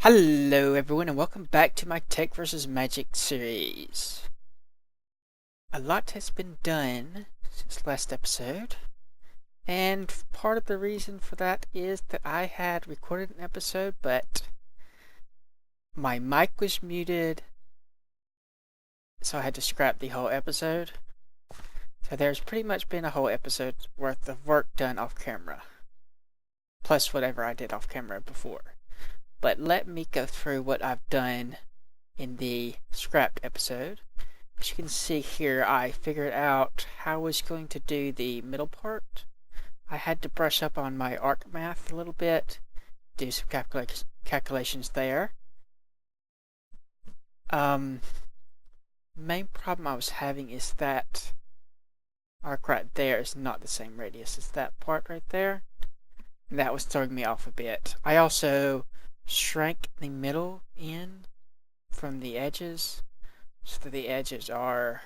Hello everyone and welcome back to my Tech vs. Magic series. A lot has been done since last episode, and part of the reason for that is that I had recorded an episode but my mic was muted, so I had to scrap the whole episode. So there's pretty much been a whole episode worth of work done off camera, plus whatever I did off camera before. But let me go through what I've done in the scrapped episode. As you can see here, I figured out how I was going to do the middle part. I had to brush up on my arc math a little bit, do some calculations there. Main problem I was having is that arc right there is not the same radius as that part right there. And that was throwing me off a bit. I also shrank the middle in from the edges so that the edges are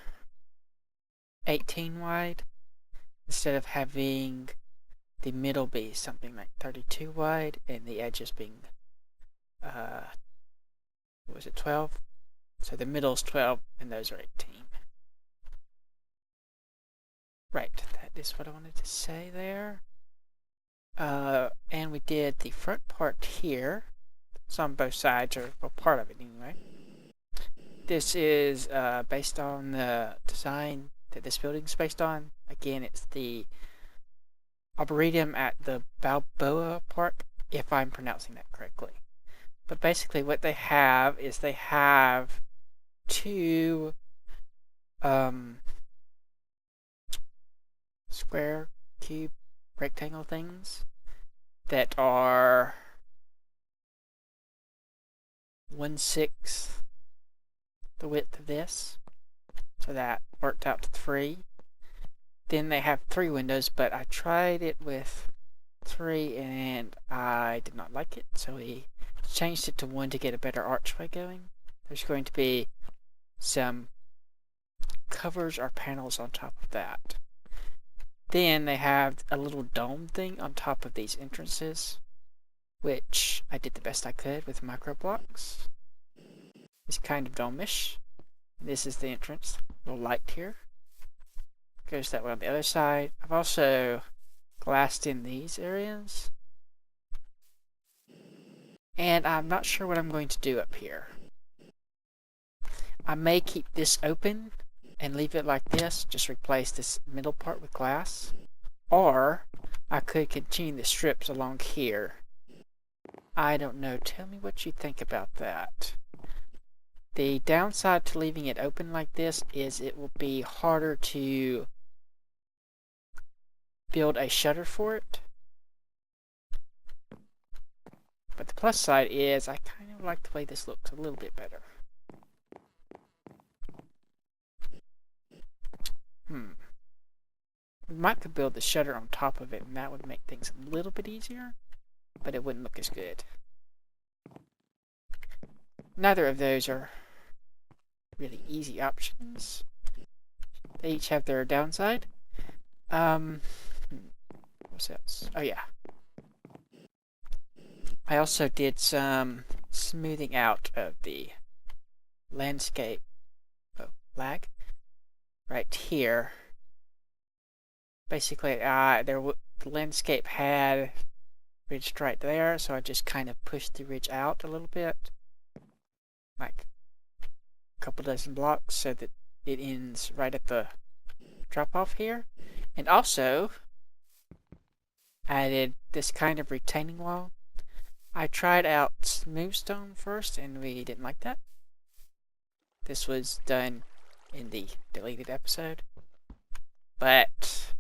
18 wide instead of having the middle be something like 32 wide and the edges being 12? So the middle's 12 and those are 18. Right, that is what I wanted to say there. And we did the front part here. It's on both sides, or well, part of it anyway. This is based on the design that this building is based on. Again, it's the Arboretum at the Balboa Park, if I'm pronouncing that correctly. But basically what they have is they have two square, cube, rectangle things that are 1/6 the width of this, so that worked out to 3. Then they have 3 windows, but I tried it with 3 and I did not like it, so we changed it to 1 to get a better archway going. There's going to be some covers or panels on top of that. Then they have a little dome thing on top of these entrances, which I did the best I could with micro blocks. It's kind of dome-ish. This is the entrance. A little light here. Goes that way on the other side. I've also glassed in these areas. And I'm not sure what I'm going to do up here. I may keep this open and leave it like this, just replace this middle part with glass. Or I could continue the strips along here. I don't know. Tell me what you think about that. The downside to leaving it open like this is it will be harder to build a shutter for it. But the plus side is I kind of like the way this looks a little bit better. We might could build the shutter on top of it and that would make things a little bit easier, but it wouldn't look as good. Neither of those are really easy options. They each have their downside. What else? Oh yeah. I also did some smoothing out of the landscape lag right here. Basically, the landscape had ridged right there, so I just kind of pushed the ridge out a little bit, like a couple dozen blocks, so that it ends right at the drop off here. And also added this kind of retaining wall. I tried out smooth stone first and we didn't like that. This was done in the deleted episode, but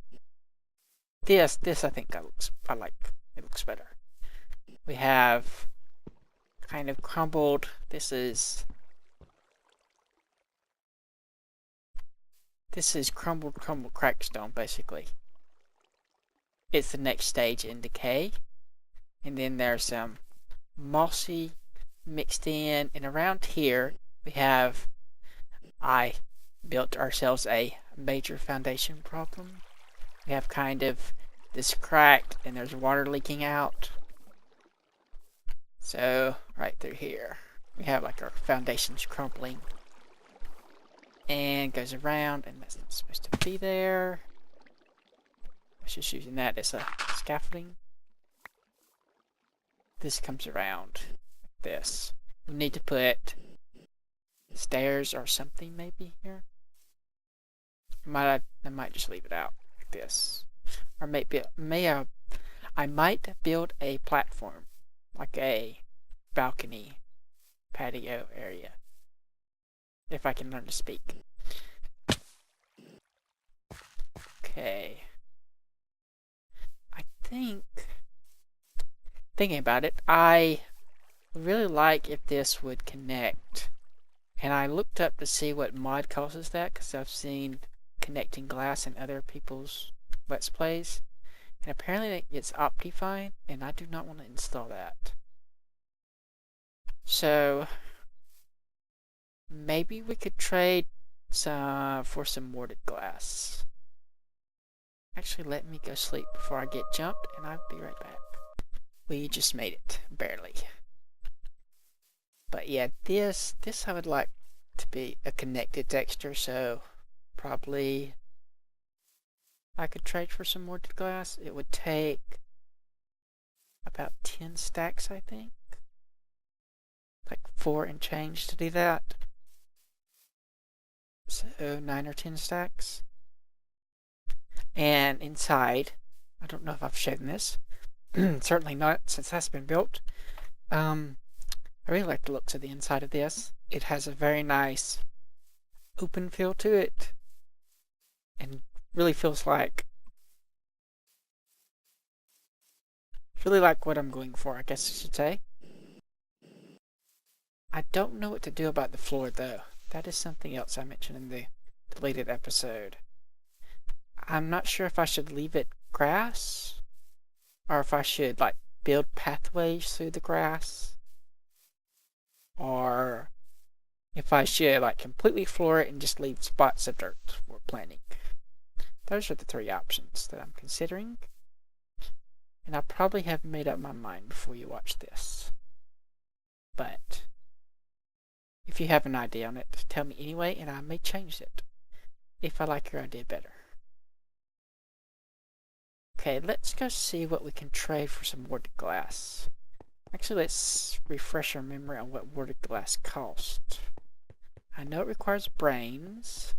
this I think I like. It looks better. We have kind of crumbled. This is crumbled cracked stone, basically. It's the next stage in decay. And then there's some mossy mixed in, and around here we have, I built ourselves a major foundation problem. We have kind of this cracked and there's water leaking out. So, right through here, we have like our foundations crumbling. And goes around, and that's not supposed to be there. I was just using that as a scaffolding. This comes around like this. We need to put stairs or something maybe here. I might just leave it out like this. Or maybe I might build a platform, like a balcony patio area, if I can learn to speak. Okay. I think, thinking about it, I really like if this would connect. And I looked up to see what mod causes that, because I've seen connecting glass in other people's Let's Plays. And apparently it's Optifine, and I do not want to install that. So, maybe we could trade for some mortared glass. Actually, let me go sleep before I get jumped, and I'll be right back. We just made it, barely. But yeah, this I would like to be a connected texture, so probably I could trade for some mortared glass. It would take about 10 stacks, I think. Like 4 and change to do that. So 9 or 10 stacks. And inside, I don't know if I've shown this. Certainly not since that's been built. I really like the looks of the inside of this. It has a very nice open feel to it. And really feels like what I'm going for, I guess I should say. I don't know what to do about the floor though. That is something else I mentioned in the deleted episode. I'm not sure if I should leave it grass or if I should like build pathways through the grass, or if I should like completely floor it and just leave spots of dirt for planting. Those are the 3 options that I'm considering, and I probably haven't made up my mind before you watch this. But if you have an idea on it, tell me anyway, and I may change it if I like your idea better. Okay, let's go see what we can trade for some mortared glass. Actually, let's refresh our memory on what mortared glass costs. I know it requires brains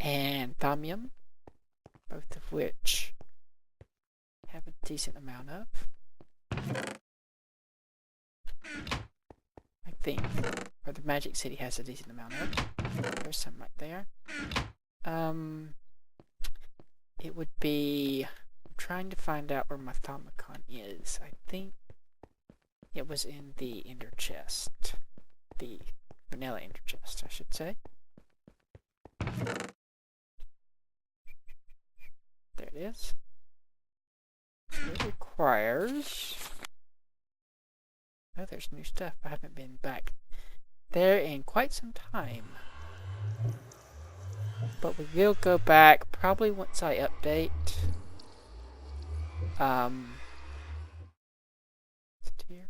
and thaumium, both of which have a decent amount of. I think, or the Magic City has a decent amount of. There's some right there. It would be, I'm trying to find out where my Thaumcraft is. I think it was in the ender chest. The vanilla ender chest, I should say. There it is. It requires... Oh, there's new stuff. I haven't been back there in quite some time. But we will go back probably once I update. Is it here?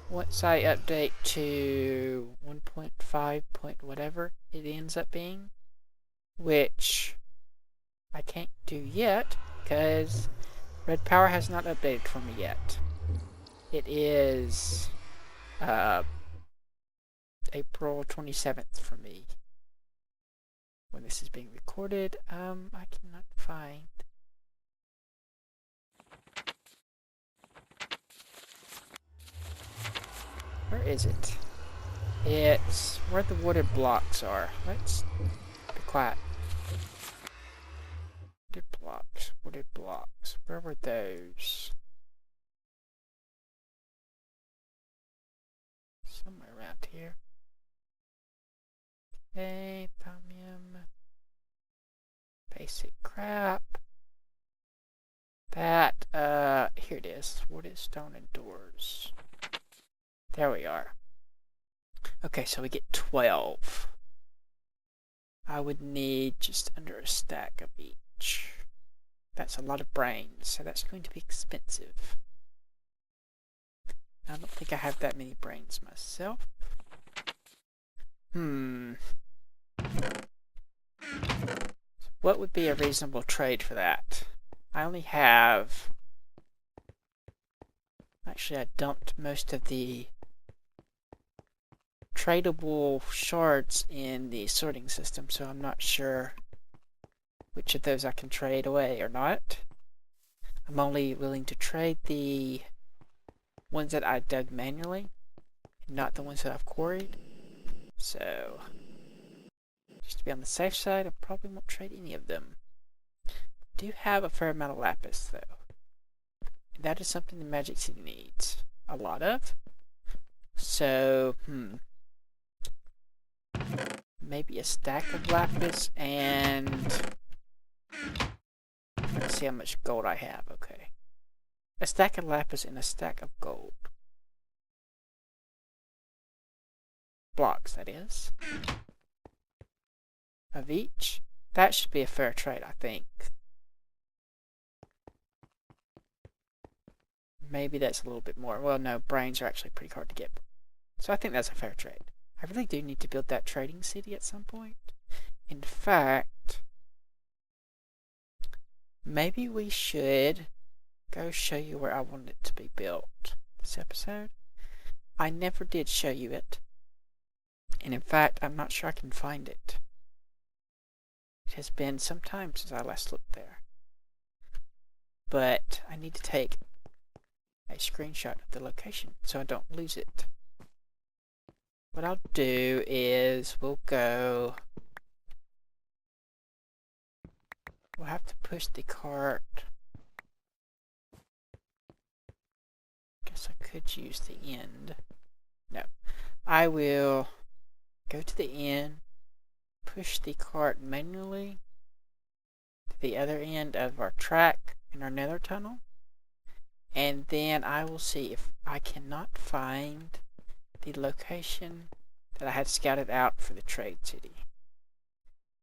Once I update to 1.5 point whatever it ends up being, which I can't do yet because Red Power has not updated for me yet. It is April 27th for me when this is being recorded. I cannot find. Where is it? It's where the wooded blocks are. Let's be quiet. Wooded blocks. Where were those? Somewhere around here. Okay, thaumium. Basic crap. That, here it is. Wooded stone and doors. There we are. Okay, so we get 12. I would need just under a stack of each. That's a lot of brains, so that's going to be expensive. I don't think I have that many brains myself. What would be a reasonable trade for that? I only have... Actually, I dumped most of the tradable shards in the sorting system, so I'm not sure which of those I can trade away or not. I'm only willing to trade the ones that I dug manually, not the ones that I've quarried. So, just to be on the safe side, I probably won't trade any of them. Do have a fair amount of lapis, though. That is something the Magic City needs a lot of. So, maybe a stack of lapis and... Let's see how much gold I have. Okay. A stack of lapis and a stack of gold. Blocks, that is. Of each. That should be a fair trade, I think. Maybe that's a little bit more. Well, no, brains are actually pretty hard to get. So I think that's a fair trade. I really do need to build that trading city at some point. In fact, maybe we should go show you where I want it to be built this episode. I never did show you it. And in fact, I'm not sure I can find it. It has been some time since I last looked there. But I need to take a screenshot of the location so I don't lose it. What I'll do is we'll have to push the cart. Guess I could use the end. No. I will go to the end, push the cart manually to the other end of our track in our nether tunnel, and then I will see if I cannot find the location that I had scouted out for the trade city.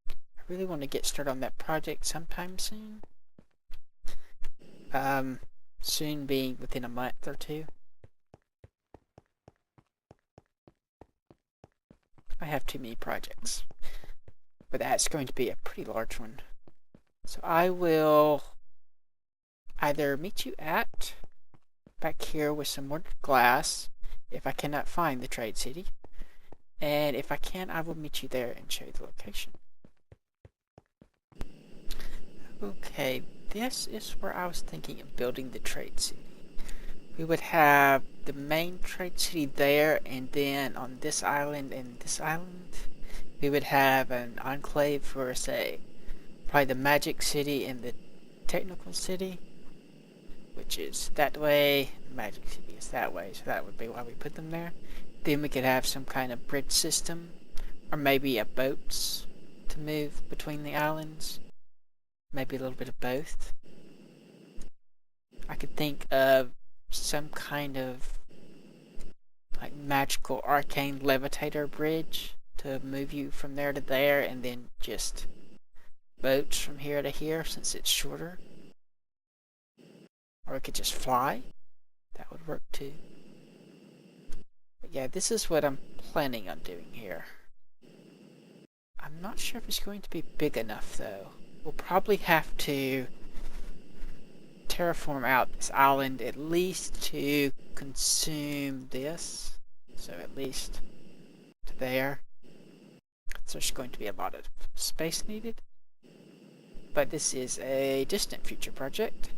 I really want to get started on that project sometime soon. Soon being within a month or two. I have too many projects, but that's going to be a pretty large one. So I will either meet you at back here with some more glass if I cannot find the trade city, and if I can, I will meet you there and show you the location. Okay, this is where I was thinking of building the trade city. We would have the main trade city there, and then on this island and this island, we would have an enclave for, say, probably the Magic City and the Technical City, which is that way. The Magic City is that way, so that would be why we put them there. Then we could have some kind of bridge system, or maybe a boats to move between the islands. Maybe a little bit of both. I could think of some kind of like magical arcane levitator bridge to move you from there to there, and then just boats from here to here since it's shorter. Or it could just fly. That would work too. But yeah, this is what I'm planning on doing here. I'm not sure if it's going to be big enough though. We'll probably have to terraform out this island at least to consume this. So at least to there. So there's going to be a lot of space needed. But this is a distant future project.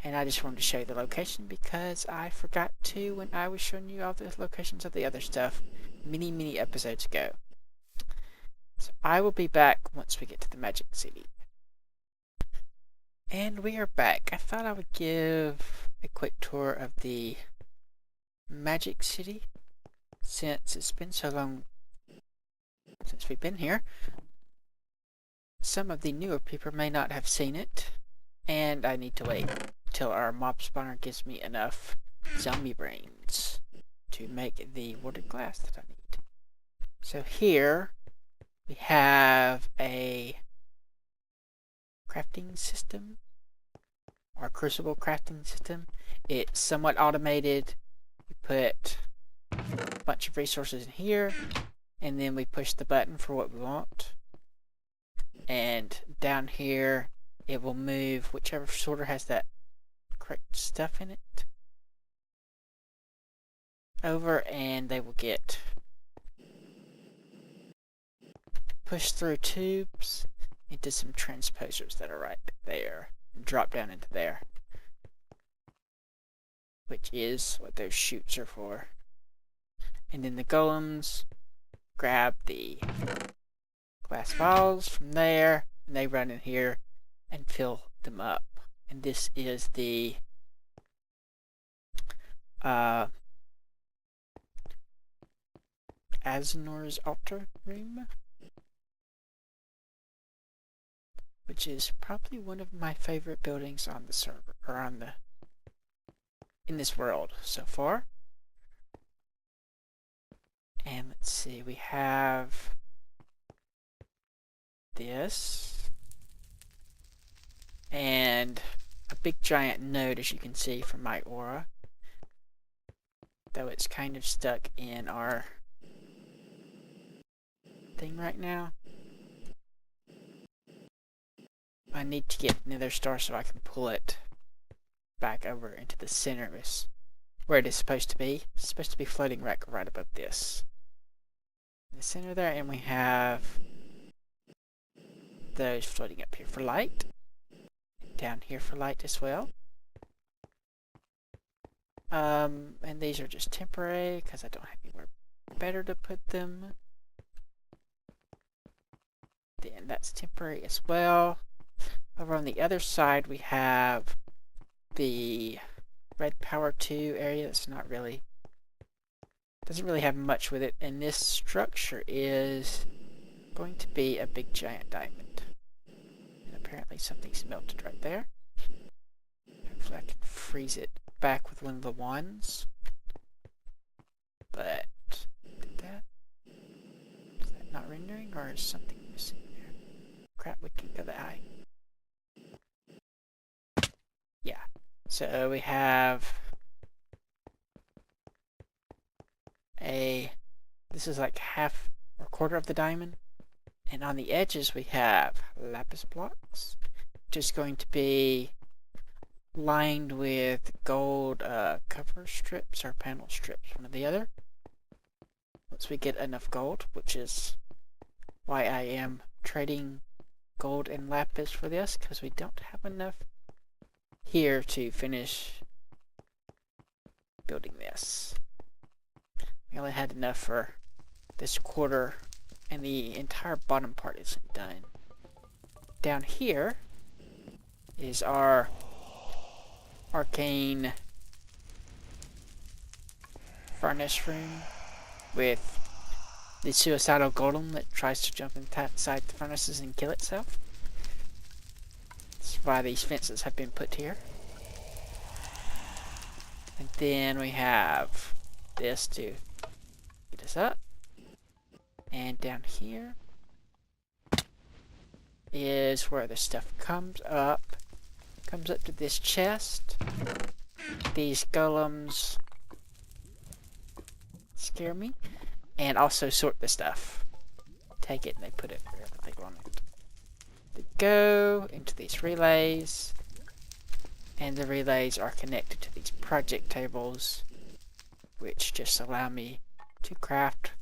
And I just wanted to show you the location because I forgot to when I was showing you all the locations of the other stuff many episodes ago. So I will be back once we get to the Magic City. And we are back. I thought I would give a quick tour of the Magic City since it's been so long since we've been here. Some of the newer people may not have seen it, and I need to wait till our mob spawner gives me enough zombie brains to make the warded glass that I need. So here we have a crafting system, or crucible crafting system. It's somewhat automated. We put a bunch of resources in here, and then we push the button for what we want. And down here, it will move whichever sorter has that correct stuff in it over, and they will get pushed through tubes into some transposers that are right there and drop down into there, which is what those chutes are for. And then the golems grab the glass vials from there, and they run in here and fill them up. And this is the Azenor's altar room, which is probably one of my favorite buildings on the server, or in this world so far. And let's see, we have this, and a big giant node, as you can see from my aura, though it's kind of stuck in our thing right now. I need to get another star so I can pull it back over into the center of this, where it is supposed to be. It's supposed to be floating right above this. In the center there, and we have those floating up here for light. Down here for light as well. And these are just temporary because I don't have anywhere better to put them. Then that's temporary as well. Over on the other side, we have the red power 2 area. That's not really, doesn't really have much with it. And this structure is going to be a big giant diamond. And apparently something's melted right there. Hopefully I can freeze it back with one of the wands. But did that? Is that not rendering, or is something missing there? Crap, we can go the eye. Yeah. So we have this is like half or quarter of the diamond. And on the edges we have lapis blocks, which is going to be lined with gold cover strips or panel strips, one or the other. Once we get enough gold, which is why I am trading gold and lapis for this, because we don't have enough here to finish building this. We only had enough for this quarter, and the entire bottom part isn't done. Down here is our arcane furnace room with the suicidal golem that tries to jump inside the furnaces and kill itself. That's why these fences have been put here. And then we have this to get us up. And down here is where the stuff comes up. Comes up to this chest. These golems scare me. And also sort the stuff. Take it and they put it wherever they want it. They go into these relays. And the relays are connected to these project tables, which just allow me to craft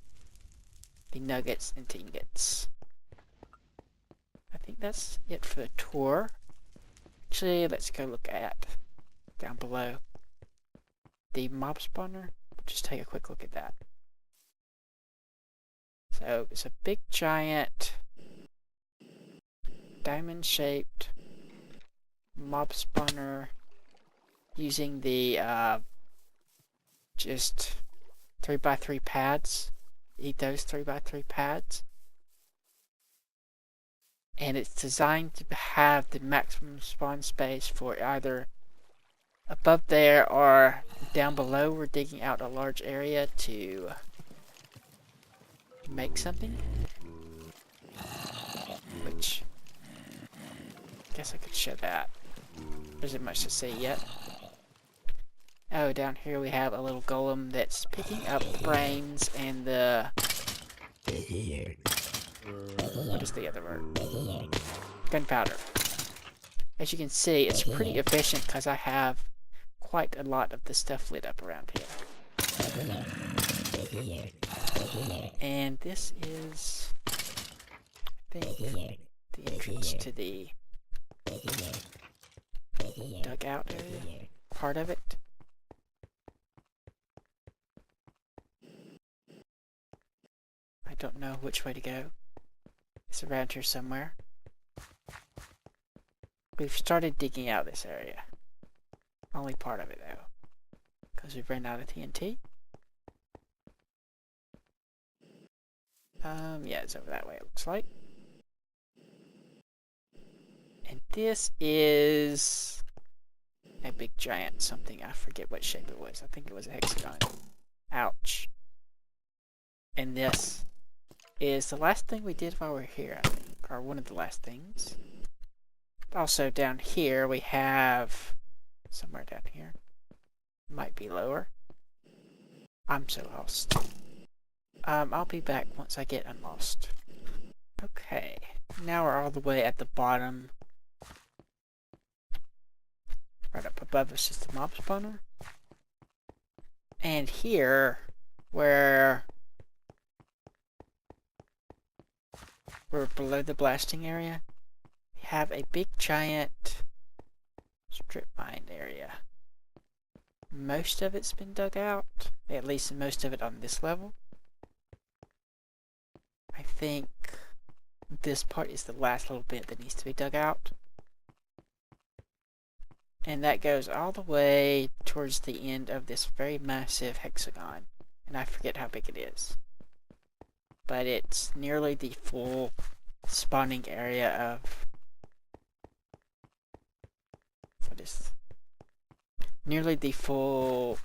the nuggets and ingots. I think that's it for the tour. Actually, let's go look at down below the mob spawner. Just take a quick look at that. So it's a big giant diamond shaped mob spawner using the just 3x3 pads. Eat those 3x3 pads. And it's designed to have the maximum spawn space for either above there or down below. We're digging out a large area to make something, which Guess I could show that. There isn't much to see yet. Oh, down here we have a little golem that's picking up brains and the... What is the other word? Gunpowder. As you can see, it's pretty efficient because I have quite a lot of the stuff lit up around here. And this is, I think, the entrance to the dugout area, part of it. I don't know which way to go. It's around here somewhere. We've started digging out this area. Only part of it though, because we've run out of TNT. Yeah, it's over that way, it looks like. And this is a big giant something. I forget what shape it was. I think it was a hexagon. Ouch. And this is the last thing we did while we were here, I think. Or one of the last things. Also down here we have... somewhere down here. Might be lower. I'm so lost. I'll be back once I get unlost. Okay. Now we're all the way at the bottom. Right up above us is the mob spawner. And here, where we're below the blasting area, we have a big giant strip mine area. Most of it's been dug out, at least most of it on this level. I think this part is the last little bit that needs to be dug out. And that goes all the way towards the end of this very massive hexagon. And I forget how big it is. But it's nearly the full spawning area of... what is... nearly the full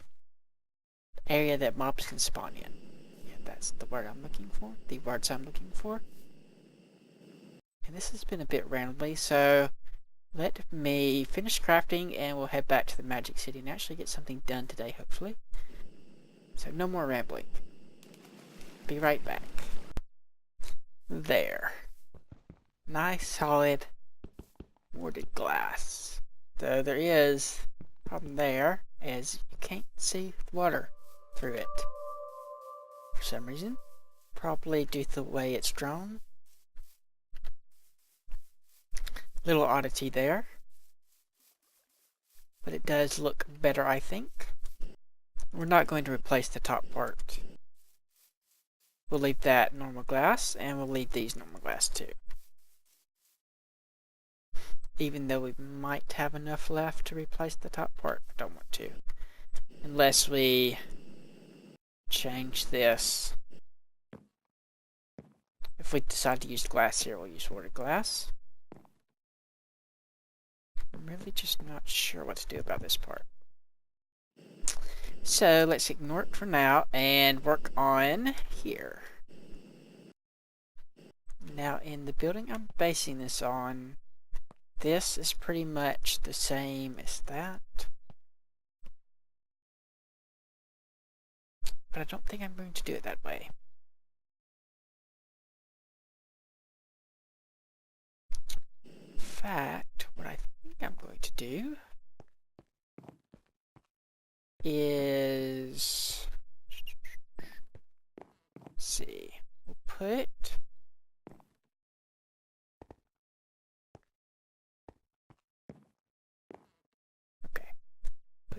area that mobs can spawn in. Yeah, that's the word I'm looking for. The words I'm looking for. And this has been a bit randomly, so let me finish crafting and we'll head back to the Magic City and actually get something done today, hopefully. So no more rambling. Be right back. There. Nice, solid, warded glass. Though there is a problem there, as you can't see water through it. For some reason. Probably due to the way it's drawn. Little oddity there. But it does look better, I think. We're not going to replace the top part. We'll leave that normal glass, and we'll leave these normal glass too. Even though we might have enough left to replace the top part, I don't want to. Unless we change this. If we decide to use glass here, we'll use warded glass. I'm really just not sure what to do about this part. So let's ignore it for now and work on here. Now in the building I'm basing this on, this is pretty much the same as that. But I don't think I'm going to do it that way. In fact, what I think I'm going to do is, let's see, we'll put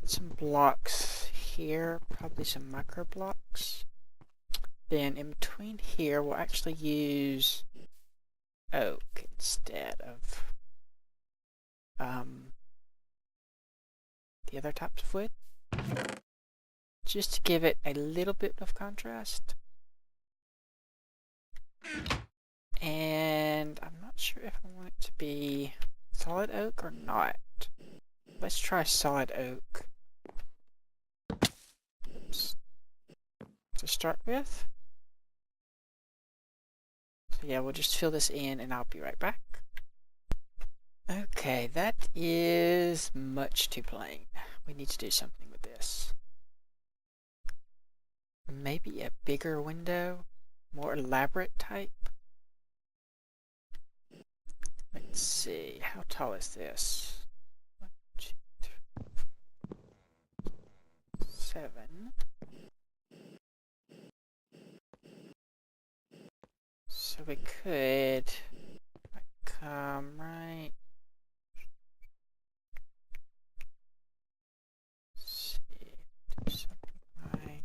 some blocks here, probably some micro blocks. Then in between here we'll actually use oak instead of the other types of wood, just to give it a little bit of contrast. And I'm not sure if I want it to be solid oak or not. Let's try solid oak. Oops. To start with. So yeah, we'll just fill this in and I'll be right back. Okay. Okay, that is much too plain. We need to do something with this. Maybe a bigger window? More elaborate type? Let's see, how tall is this? 1, 2, 3, 7. So we could come right. Let's see, do something like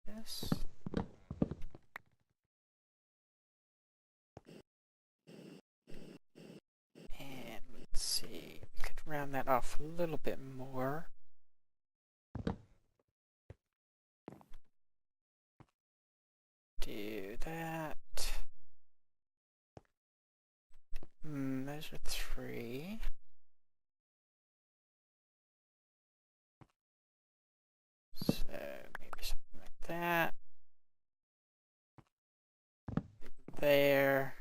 this. And let's see, we could round that off a little bit more. Do that. Those are 3. So maybe something like that. There.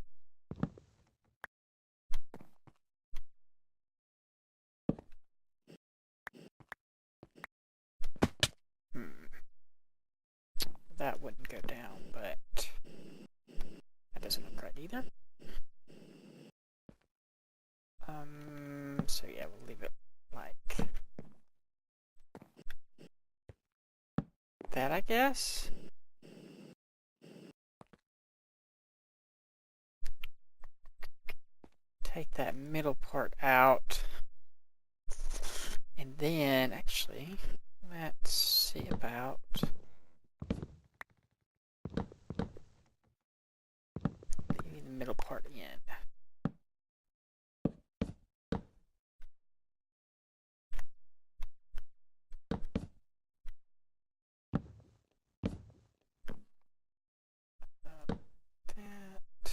That wouldn't go down, but that doesn't look right either. So yeah, we'll leave it like that, I guess. Take that middle part out. And then, actually, let's see about leaving the middle part in. That.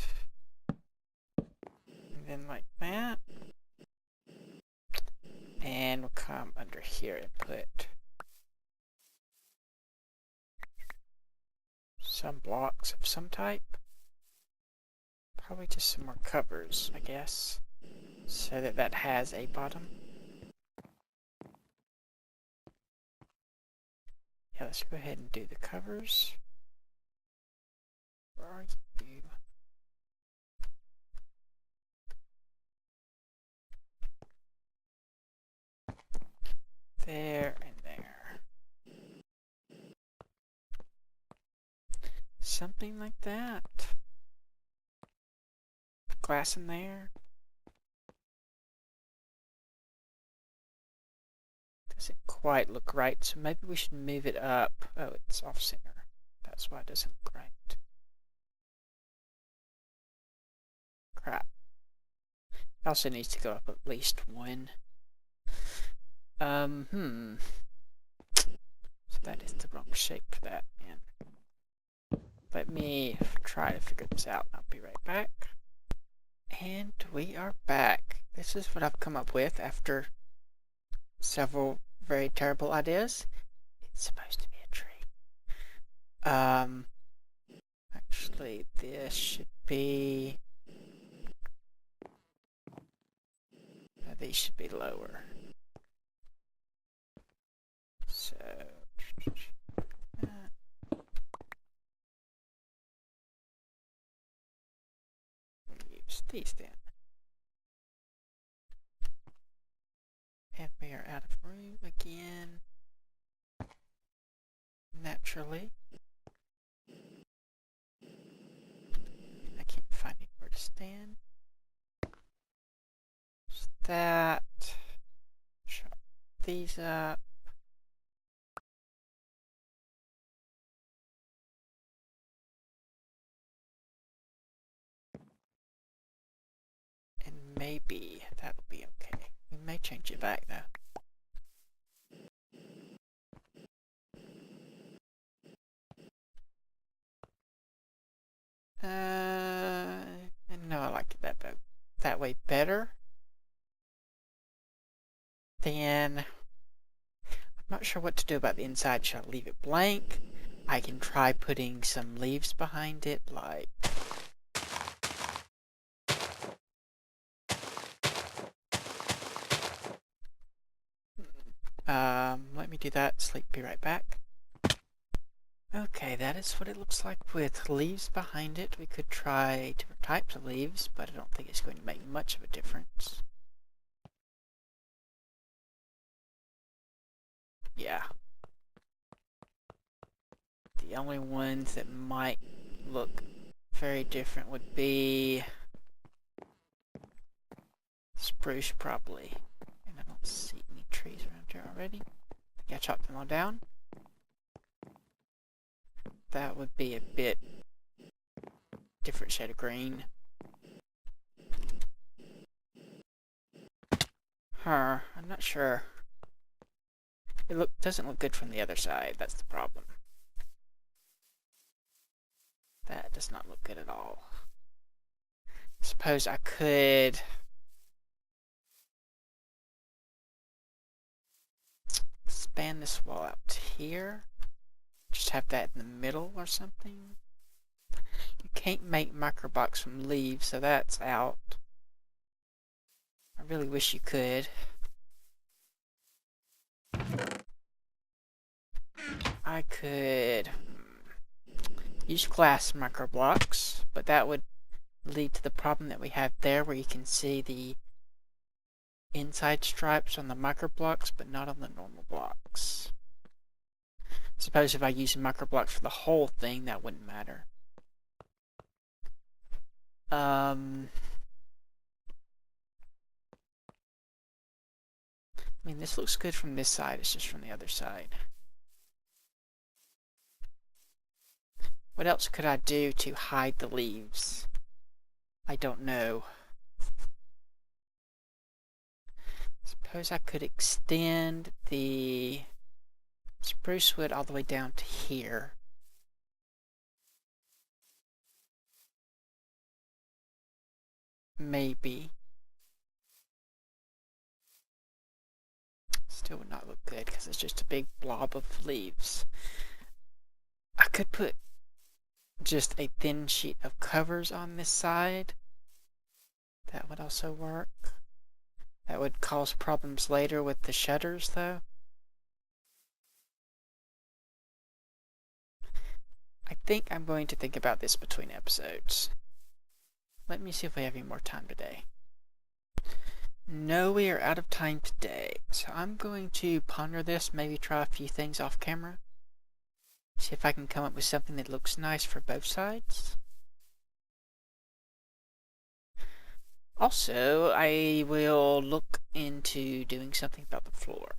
And then like that. And we'll come under here and put some blocks of some type. Probably just some more covers, I guess, so that that has a bottom. Yeah, let's go ahead and do the covers. Where are you? There and there. Something like that. Glass in there. Doesn't quite look right, so maybe we should move it up. Oh, it's off center. That's why it doesn't look right. Crap. It also needs to go up at least 1. So that is the wrong shape for that, man. Let me try to figure this out. I'll be right back. And we are back. This is what I've come up with after several very terrible ideas. It's supposed to be a tree. Actually, this should be... these should be lower. So... use these then. And we are out of room again. Naturally. I can't find anywhere to stand. Just that. Chop these up. And maybe that'll be okay. We may change it back though. No, I like it that way better. Then, I'm not sure what to do about the inside. Should I leave it blank? I can try putting some leaves behind it, like... let me do that. Sleep, be right back. Okay, that is what it looks like with leaves behind it. We could try different types of leaves, but I don't think it's going to make much of a difference. Yeah. The only ones that might look very different would be spruce, probably. And I don't see any trees around here already. I think I chopped them all down. That would be a bit different shade of green. I'm not sure. It doesn't look good from the other side, that's the problem. That does not look good at all. Suppose I could span this wall out here. Just have that in the middle or something. You can't make microblocks from leaves, so that's out. I really wish you could. I could use glass microblocks, but that would lead to the problem that we have there, where you can see the inside stripes on the microblocks, but not on the normal blocks. Suppose if I use microblocks for the whole thing, that wouldn't matter. I mean, this looks good from this side, it's just from the other side. What else could I do to hide the leaves? I don't know. Suppose I could extend the spruce wood all the way down to here. Maybe. Still would not look good because it's just a big blob of leaves. I could put just a thin sheet of covers on this side. That would also work. That would cause problems later with the shutters, though. I think I'm going to think about this between episodes. Let me see if we have any more time today. No, we are out of time today. So I'm going to ponder this, maybe try a few things off camera. See if I can come up with something that looks nice for both sides. Also, I will look into doing something about the floor,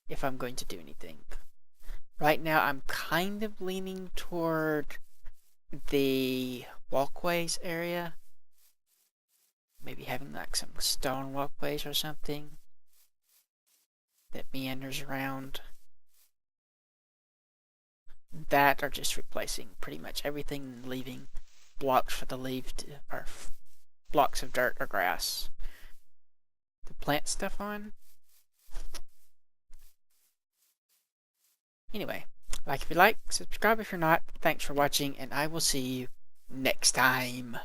if I'm going to do anything. Right now, I'm kind of leaning toward the walkways area. Maybe having like some stone walkways or something that meanders around. That or just replacing pretty much everything and leaving blocks for the leaves or blocks of dirt or grass to plant stuff on. Anyway, like if you like, subscribe if you're not. Thanks for watching, and I will see you next time.